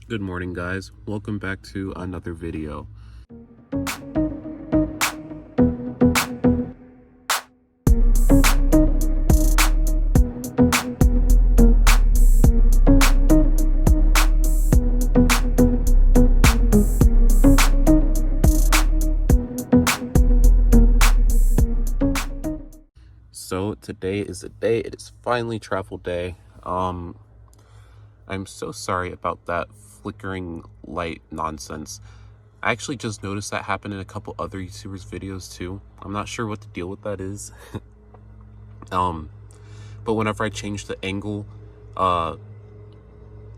Good morning, guys. Welcome back to another video. So today is the day. It is finally travel day. I'm so sorry about that flickering light nonsense. I actually just noticed that happened in a couple other YouTubers' videos too. I'm not sure what the deal with that is. But whenever I change the angle,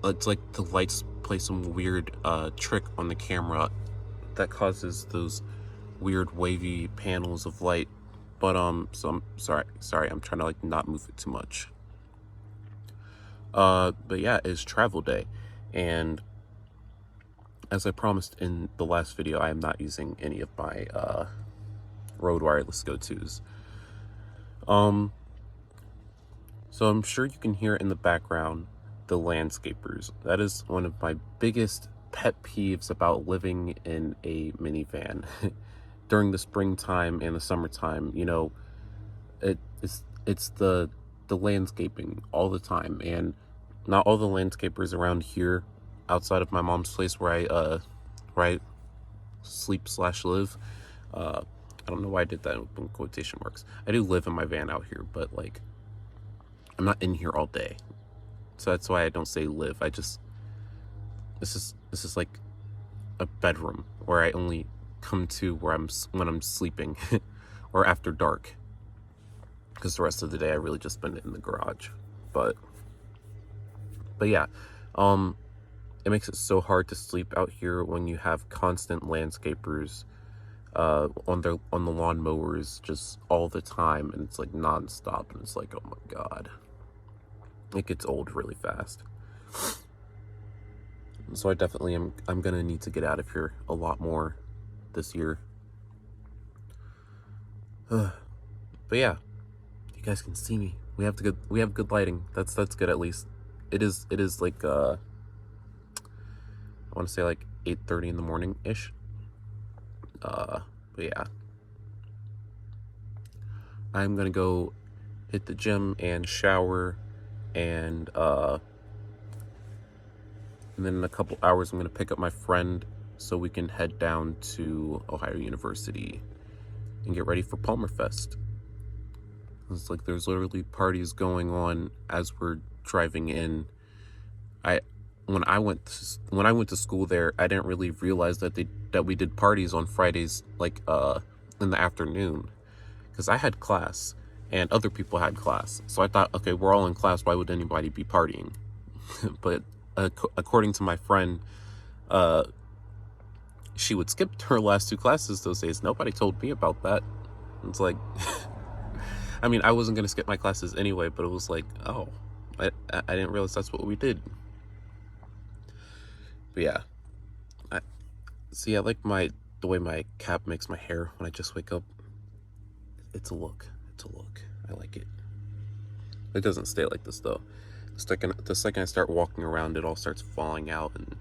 it's like the lights play some weird trick on the camera that causes those weird wavy panels of light. But so I'm sorry, I'm trying to like not move it too much. But yeah, it's travel day, and as I promised in the last video, I am not using any of my Rode wireless go-tos. So I'm sure you can hear in the background the landscapers. That is one of my biggest pet peeves about living in a minivan. During the springtime and the summertime, you know, it's the landscaping all the time, and not all the landscapers around here outside of my mom's place where I sleep/live. I don't know why I did that in quotation marks. I do live in my van out here, but like I'm not in here all day. So that's why I don't say live. This is like a bedroom where I only come to when I'm sleeping or after dark, because the rest of the day I really just spend it in the garage. But yeah, it makes it so hard to sleep out here when you have constant landscapers on the lawn mowers just all the time, and it's like nonstop, and it's like, oh my god, it gets old really fast. So I definitely I'm gonna need to get out of here a lot more this year. But yeah, you guys can see me. We have good lighting. That's good at least. It is like I want to say like 8:30 in the morning ish. But yeah, I'm gonna go hit the gym and shower, and then in a couple hours I'm gonna pick up my friend so we can head down to Ohio University and get ready for Palmerfest. It's like there's literally parties going on as we're driving in. When I went to school there, I didn't really realize that we did parties on Fridays, like in the afternoon, because I had class and other people had class. So I thought, okay, we're all in class, why would anybody be partying? But according to my friend, she would skip her last 2 classes those days. Nobody told me about that. It's like, I mean, I wasn't gonna skip my classes anyway, but it was like, oh, I didn't realize that's what we did. But yeah, I like the way my cap makes my hair when I just wake up. It's a look. I like it. It doesn't stay like this though. The second I start walking around, it all starts falling out, and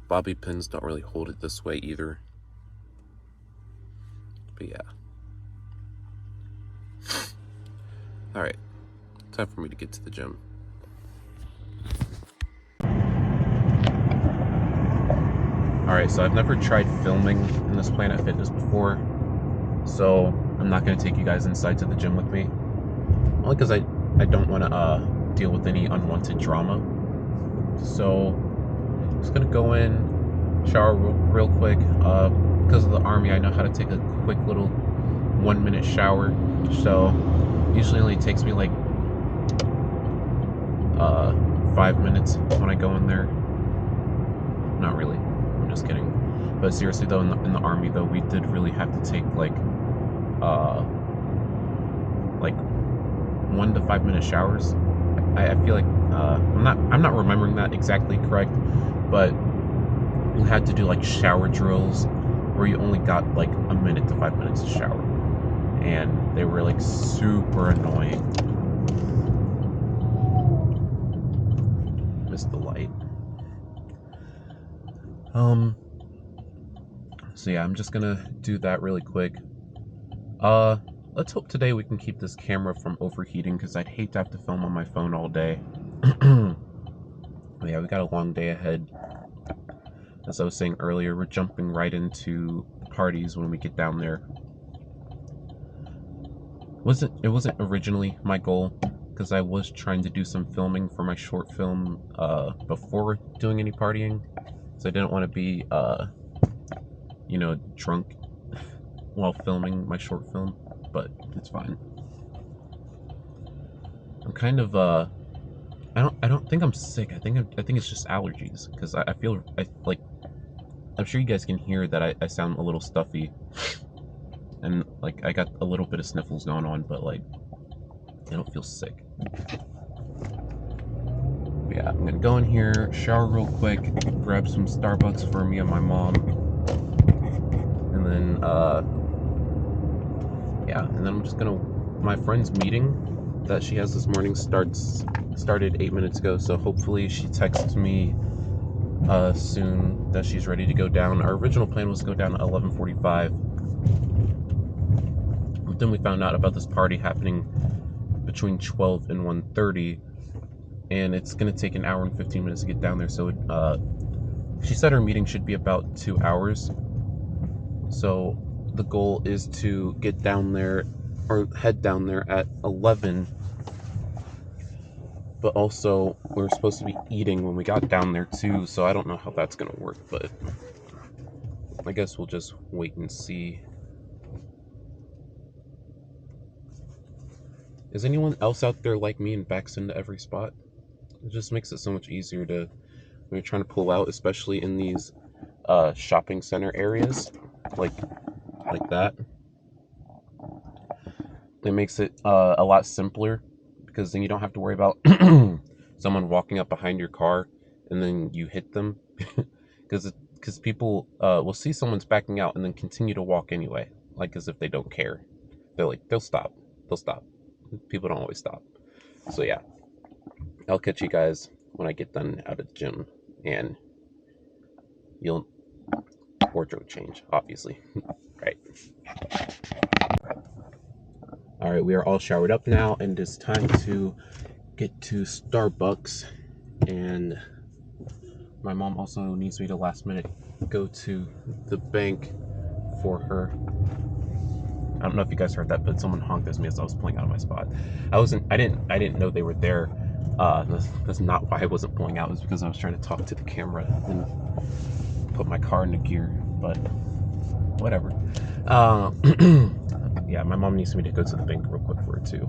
bobby pins don't really hold it this way either. But yeah. All right, time for me to get to the gym. All right, so I've never tried filming in this Planet Fitness before, so I'm not gonna take you guys inside to the gym with me, only because I don't want to deal with any unwanted drama. So I'm just gonna go in, shower real quick. Because of the army, I know how to take a quick little 1-minute shower, so usually only takes me like 5 minutes when I go in there. Not really, I'm just kidding. But seriously though, in the army though, we did really have to take like 1 to 5 minute showers. I feel like I'm not remembering that exactly correct, but we had to do like shower drills where you only got like 1 minute to 5 minutes to shower, and they were like super annoying. Missed the light. Um, so yeah, I'm just gonna do that really quick. Let's hope today we can keep this camera from overheating, because I'd hate to have to film on my phone all day. Yeah, we got a long day ahead. As I was saying earlier, we're jumping right into parties when we get down there. It wasn't originally my goal, because I was trying to do some filming for my short film before doing any partying. So I didn't want to be drunk while filming my short film, but it's fine. I'm kind of I don't think I'm sick. I think it's just allergies, because I feel like, I'm sure you guys can hear that I sound a little stuffy, and like I got a little bit of sniffles going on, but like I don't feel sick. But yeah, I'm gonna go in here, shower real quick, grab some Starbucks for me and my mom, and then I'm just gonna, my friend's meeting that she has this morning started 8 minutes ago, so hopefully she texts me soon that she's ready to go down. Our original plan was to go down at 11:45, but then we found out about this party happening between 12 and 1:30, and it's gonna take an hour and 15 minutes to get down there. So she said her meeting should be about 2 hours. So the goal is to get down there, or head down there at 11. But also, we were supposed to be eating when we got down there too, so I don't know how that's gonna work, but I guess we'll just wait and see. Is anyone else out there like me and backs into every spot? It just makes it so much easier to, when you're trying to pull out, especially in these shopping center areas, like that. It makes it a lot simpler, because then you don't have to worry about someone walking up behind your car and then you hit them, because people will see someone's backing out and then continue to walk anyway, like as if they don't care. They'll stop. People don't always stop. So yeah, I'll catch you guys when I get done out of the gym, and you'll wardrobe change, obviously. Right. All right, we are all showered up now, and it's time to get to Starbucks. And my mom also needs me to last minute go to the bank for her. I don't know if you guys heard that, but someone honked at me as I was pulling out of my spot. I didn't know they were there. That's not why I wasn't pulling out. It was because I was trying to talk to the camera and put my car into gear. But whatever. Yeah, my mom needs me to go to the bank real quick for it too.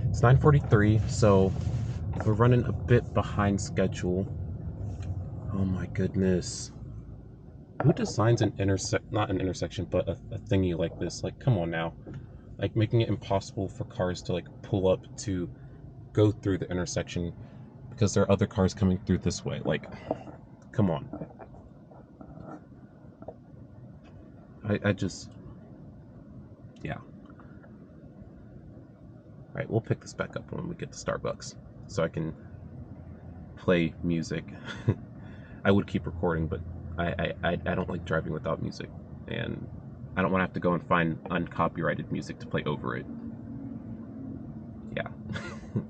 It's 9:43, so we're running a bit behind schedule. Oh my goodness. Who designs not an intersection, but a thingy like this? Like, come on now. Like, making it impossible for cars to, like, pull up to go through the intersection because there are other cars coming through this way. Like, come on. I just, yeah. Alright, we'll pick this back up when we get to Starbucks, so I can play music. I would keep recording, but I don't like driving without music, and I don't want to have to go and find uncopyrighted music to play over it. Yeah.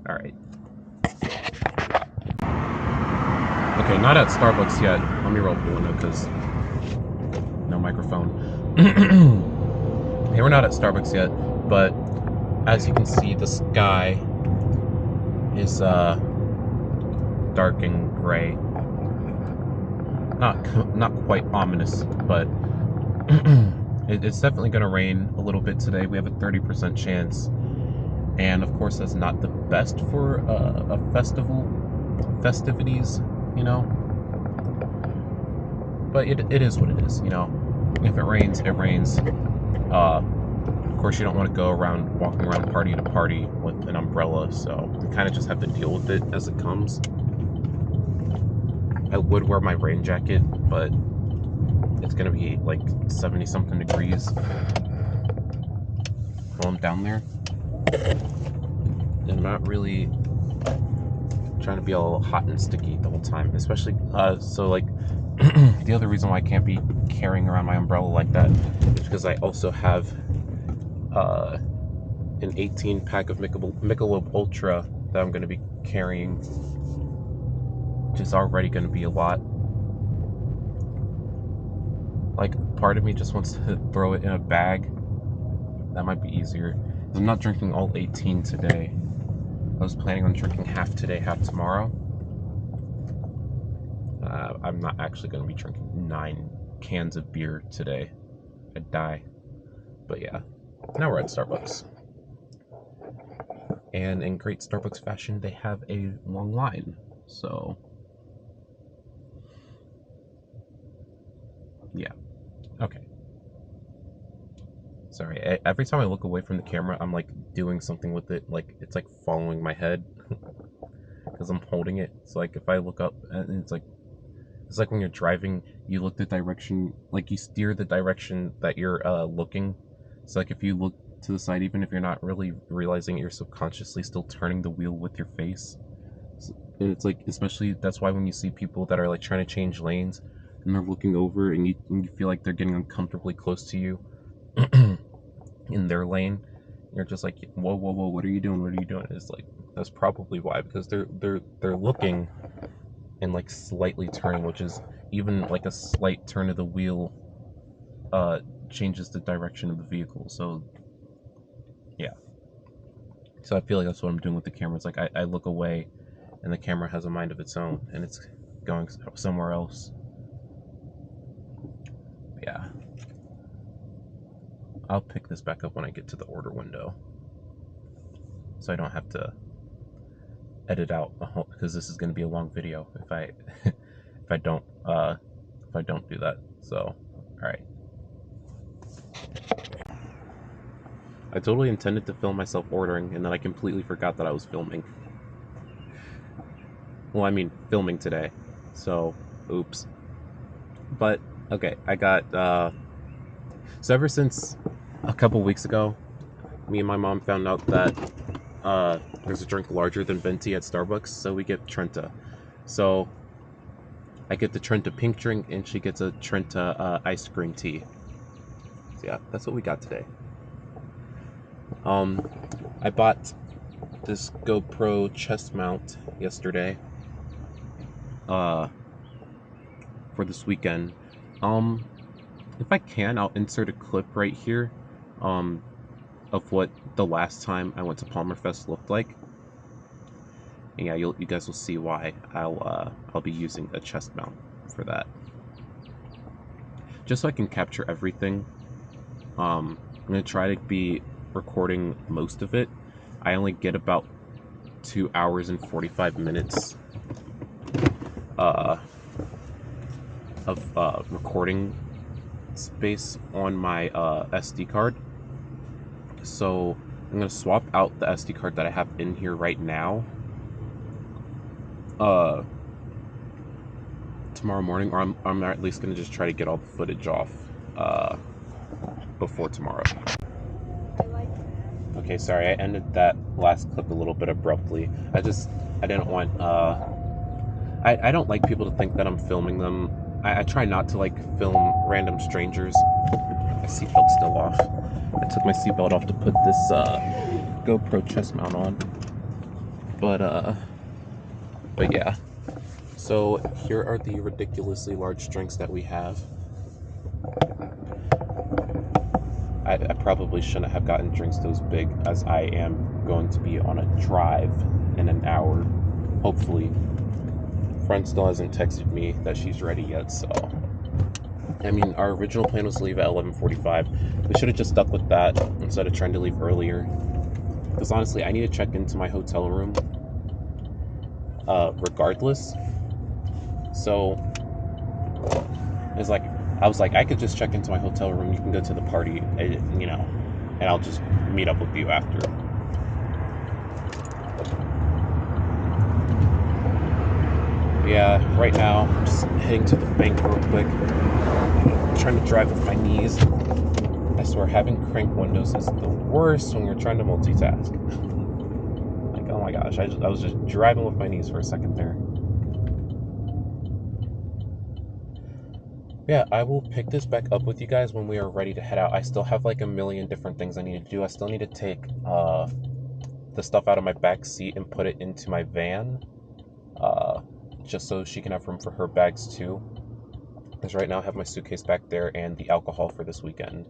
Alright. Okay, not at Starbucks yet. Let me roll up the window because no microphone. Okay, we're not at Starbucks yet, but as you can see, the sky is dark and gray. Not quite ominous, but it's definitely going to rain a little bit today. We have a 30% chance, and of course that's not the best for a festivities, you know. But it is what it is, you know. If it rains, it rains. Of course, you don't want to go around walking around party to party with an umbrella, so you kind of just have to deal with it as it comes. I would wear my rain jacket, but it's gonna be like 70 something degrees while I'm down there. I'm not really trying to be all hot and sticky the whole time, especially so like The other reason why I can't be carrying around my umbrella like that is because I also have an 18 pack of Michelob Ultra that I'm going to be carrying, which is already going to be a lot. Like, part of me just wants to throw it in a bag. That might be easier. I'm not drinking all 18 today. I was planning on drinking half today, half tomorrow. I'm not actually going to be drinking 9 cans of beer today. I'd die. But yeah, now we're at Starbucks. And in great Starbucks fashion, they have a long line. So, yeah. Okay. Sorry, every time I look away from the camera, I'm like doing something with it. Like, it's like following my head because I'm holding it. So, like, if I look up, and it's like when you're driving, you look the direction, like you steer the direction that you're looking. So, like, if you look to the side, even if you're not really realizing it, you're subconsciously still turning the wheel with your face. And it's like, especially that's why when you see people that are like trying to change lanes and they're looking over and you feel like they're getting uncomfortably close to you in their lane, you're just like, whoa, what are you doing? What are you doing? It's like, that's probably why, because they're looking and like slightly turning, which is even like a slight turn of the wheel changes the direction of the vehicle. So yeah, so I feel like that's what I'm doing with the camera. It's like I look away and the camera has a mind of its own and it's going somewhere else. Yeah, I'll pick this back up when I get to the order window, so I don't have to edit out a whole, because this is going to be a long video if I if I don't do that. So, all right. I totally intended to film myself ordering, and then I completely forgot that I was filming. Well, I mean, filming today. So, oops. But, okay, I got, so ever since a couple weeks ago, me and my mom found out that there's a drink larger than venti at Starbucks, so we get Trenta. So, I get the Trenta pink drink, and she gets a Trenta iced green tea. So yeah, that's what we got today. I bought this GoPro chest mount yesterday for this weekend. If I can, I'll insert a clip right here of what the last time I went to Palmer Fest looked like. And yeah, you guys will see why I'll be using a chest mount for that. Just so I can capture everything. I'm gonna try to be recording most of it. I only get about 2 hours and 45 minutes of recording space on my SD card. So I'm gonna swap out the SD card that I have in here right now tomorrow morning, or I'm at least gonna just try to get all the footage off before tomorrow. Okay, sorry, I ended that last clip a little bit abruptly. I didn't want I don't like people to think that I'm filming them. I try not to like film random strangers. My seatbelt's still off. I took my seatbelt off to put this GoPro chest mount on. But yeah. So here are the ridiculously large drinks that we have. I probably shouldn't have gotten drinks those big, as I am going to be on a drive in an hour, hopefully. Friend still hasn't texted me that she's ready yet, so I mean, our original plan was to leave at 11:45. We should have just stuck with that instead of trying to leave earlier, because honestly, I need to check into my hotel room regardless. So it's like, I was like, I could just check into my hotel room, you can go to the party, and I'll just meet up with you after. Yeah, right now, I'm just heading to the bank real quick. I'm trying to drive with my knees. I swear, having crank windows is the worst when you're trying to multitask. Like, oh my gosh, I was just driving with my knees for a second there. Yeah, I will pick this back up with you guys when we are ready to head out. I still have like a million different things I need to do. I still need to take the stuff out of my back seat and put it into my van, uh, just so she can have room for her bags too. Because right now I have my suitcase back there and the alcohol for this weekend.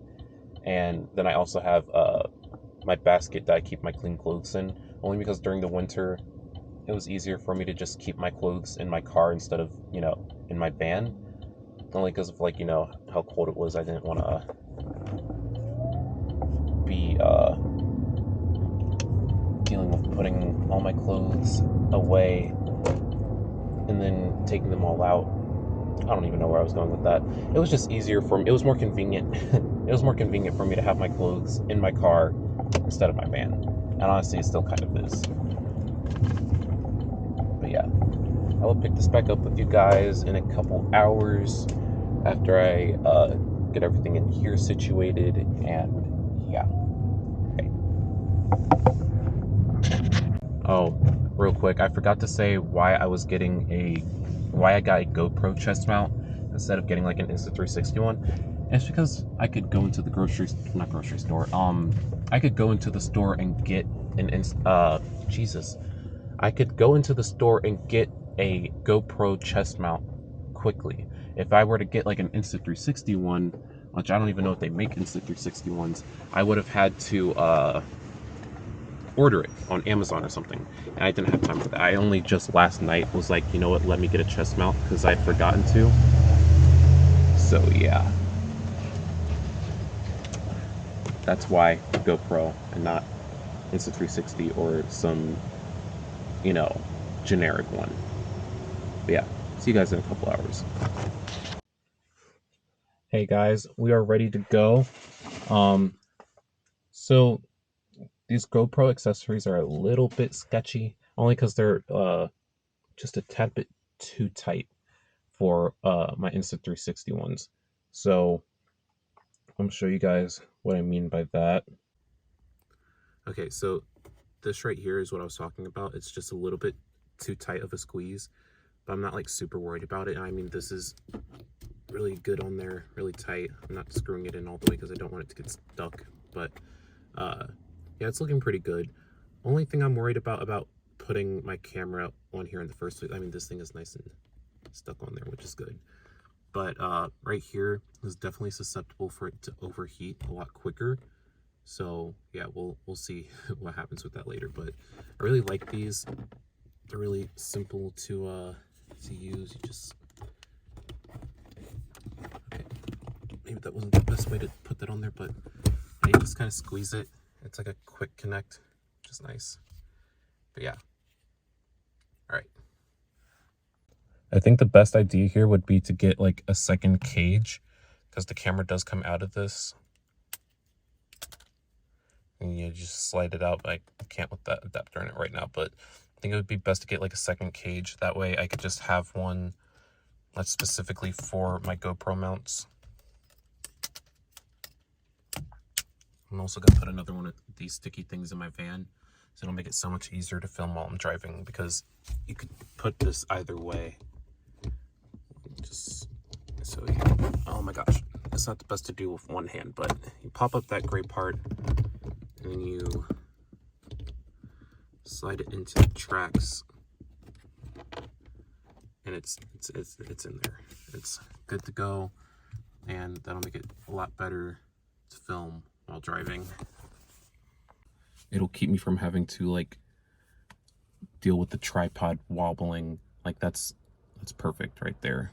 And then I also have my basket that I keep my clean clothes in, only because during the winter it was easier for me to just keep my clothes in my car instead of, in my van. Only because of, like, how cold it was. I didn't want to be dealing with putting all my clothes away and then taking them all out. I don't even know where I was going with that. It was just easier for me. It was more convenient. It was more convenient for me to have my clothes in my car instead of my van. And honestly, it still kind of is. But yeah, I will pick this back up with you guys in a couple hours after I get everything in here situated. And yeah. Okay. Oh, real quick, I forgot to say why I got a GoPro chest mount instead of getting like an Insta360 one. And it's because I could go into the not grocery store. I could go into the store and get I could go into the store and get a GoPro chest mount quickly. If I were to get like an Insta360 one, which I don't even know if they make Insta360 ones, I would have had to order it on Amazon or something, and I didn't have time for that. I only just last night was like, you know what, let me get a chest mount because I'd forgotten to. So yeah, that's why GoPro and not Insta360 or some, generic one. But yeah, see you guys in a couple hours. Hey guys, we are ready to go. Um, so these GoPro accessories are a little bit sketchy, only because they're just a tad bit too tight for my Insta360 ones. So I'm gonna show you guys what I mean by that. Okay, so this right here is what I was talking about. It's just a little bit too tight of a squeeze, but I'm not like super worried about it. And I mean, this is really good on there, really tight. I'm not screwing it in all the way because I don't want it to get stuck. But yeah, it's looking pretty good. Only thing I'm worried about putting my camera on here in the first place. I mean, this thing is nice and stuck on there, which is good. But right here is definitely susceptible for it to overheat a lot quicker. So yeah, we'll see what happens with that later. But I really like these. They're really simple to use. You just, okay, maybe that wasn't the best way to put that on there, but you just kind of squeeze it. It's like a quick connect, which is nice. But yeah, all right. I think the best idea here would be to get like a second cage, because the camera does come out of this. And you just slide it out. I can't with that adapter in it right now, but I think it would be best to get like a second cage. That way I could just have one that's specifically for my GoPro mounts. I'm also gonna put another one of these sticky things in my van, so it'll make it so much easier to film while I'm driving, because you could put this either way. Just so you, oh my gosh, it's not the best to do with one hand, but you pop up that gray part and then you slide it into the tracks, and it's in there. It's good to go, and that'll make it a lot better to film while driving. It'll keep me from having to like deal with the tripod wobbling. Like that's perfect right there.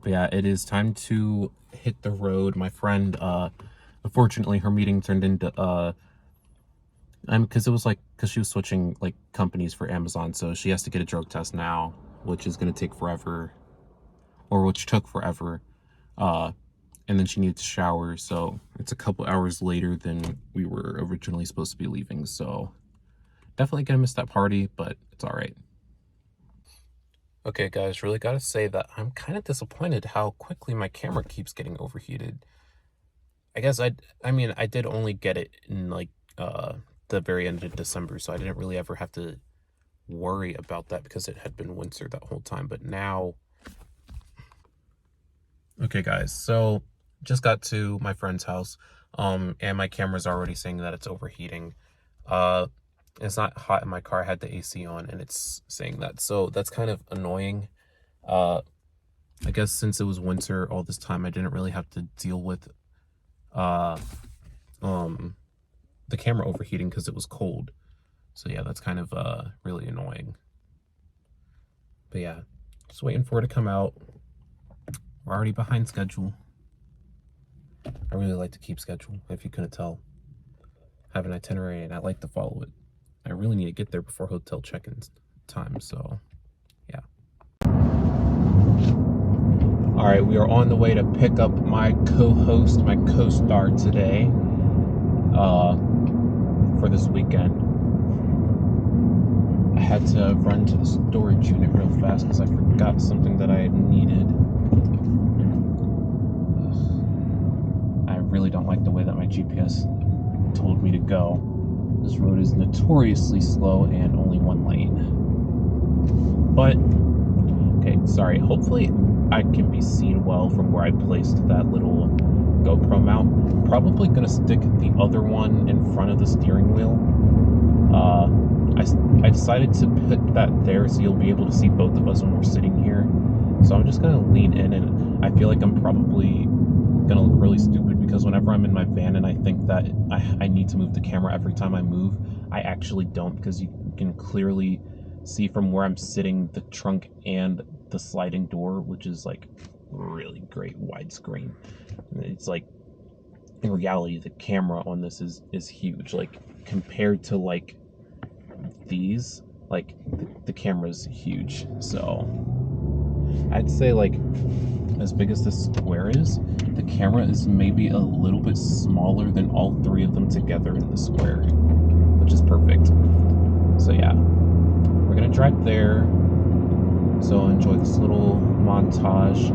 But yeah, it is time to hit the road. My friend, unfortunately, her meeting turned into because she was switching like companies for Amazon, so she has to get a drug test now, which is going to take forever, or which took forever. And then she needs to shower, so it's a couple hours later than we were originally supposed to be leaving. So definitely gonna miss that party, but it's all right. Okay, guys, really gotta say that I'm kind of disappointed how quickly my camera keeps getting overheated. I guess I mean, I did only get it in like the very end of December, so I didn't really ever have to worry about that because it had been winter that whole time. But now Okay guys, so just got to my friend's house, and my camera's already saying that it's overheating. Uh, it's not hot in my car. I had the AC on and it's saying that. So that's kind of annoying. Uh, I guess since it was winter all this time, I didn't really have to deal with uh, um, the camera overheating because it was cold. So yeah, that's kind of really annoying. But yeah, just waiting for it to come out. We're already behind schedule. I really like to keep schedule, if you couldn't tell. I have an itinerary and I like to follow it. I really need to get there before hotel check-in time, so yeah. All right, we are on the way to pick up my co-host, my co-star today, for this weekend. I had to run to the storage unit real fast because I forgot something that I needed. I really don't like the way that my GPS told me to go. This road is notoriously slow and only one lane. But, okay, sorry. Hopefully I can be seen well from where I placed that little GoPro mount. Probably gonna stick the other one in front of the steering wheel. I decided to put that there so you'll be able to see both of us when we're sitting here. So I'm just gonna lean in, and I feel like I'm probably gonna look really stupid because whenever I'm in my van and I think that I need to move the camera every time I move, I actually don't, because you can clearly see from where I'm sitting the trunk and the sliding door, which is like really great widescreen. It's like, in reality, the camera on this is huge. Like compared to like these, like the camera's huge. So I'd say like as big as this square is, the camera is maybe a little bit smaller than all three of them together in the square, which is perfect. So yeah, we're gonna drive there. So enjoy this little montage.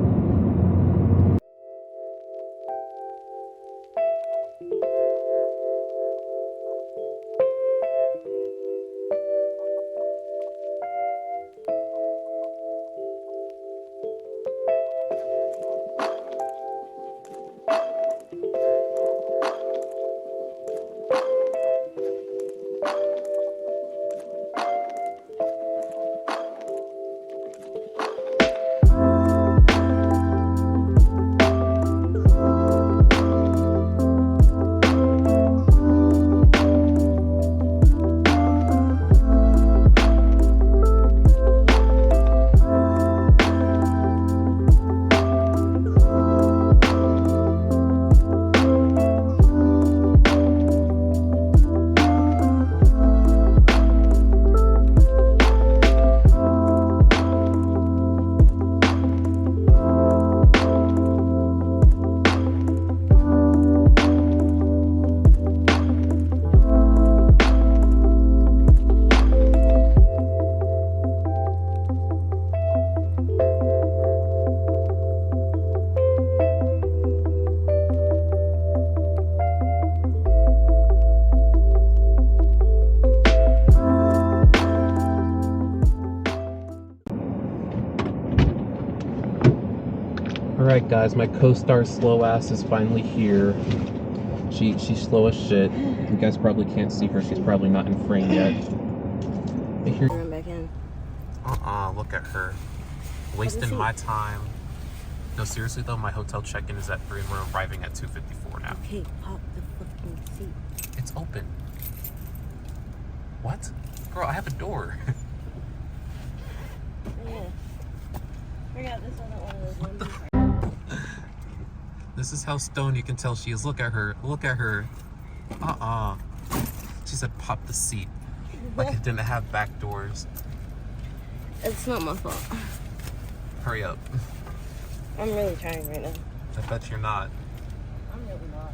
Alright guys, my co-star slow ass is finally here. She's slow as shit. You guys probably can't see her, she's probably not in frame yet. But here, Run back in. look at her. Wasting my time. No, seriously though, my hotel check-in is at 3 and we're arriving at 2:54 now. Okay, pop the fucking seat. It's open. What? Girl, I have a door. Yeah. Forgot this wasn't one of those ones. This is how stoned you can tell she is. Look at her. Look at her. She said pop the seat. Like it didn't have back doors. It's not my fault. Hurry up. I'm really trying right now. I bet you're not. I'm really not.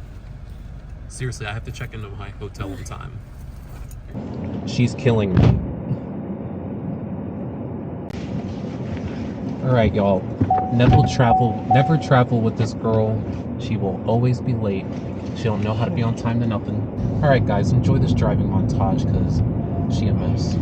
Seriously, I have to check into my hotel on time. She's killing me. Alright, y'all. Never travel with this girl. She will always be late. She don't know how to be on time to nothing. Alright guys, enjoy this driving montage because she a mess.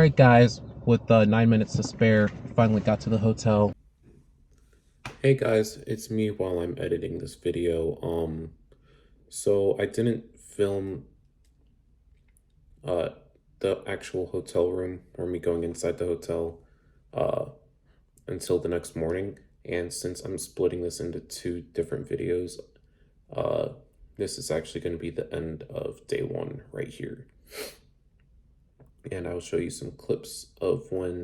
Alright guys, with 9 minutes to spare, finally got to the hotel. Hey guys, it's me while I'm editing this video. So I didn't film uh the actual hotel room or me going inside the hotel uh until the next morning. And since I'm splitting this into two different videos, uh this is actually going to be the end of day one right here. And I'll show you some clips of what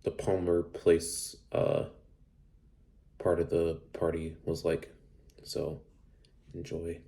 the Palmer Place part of the party was like. So enjoy.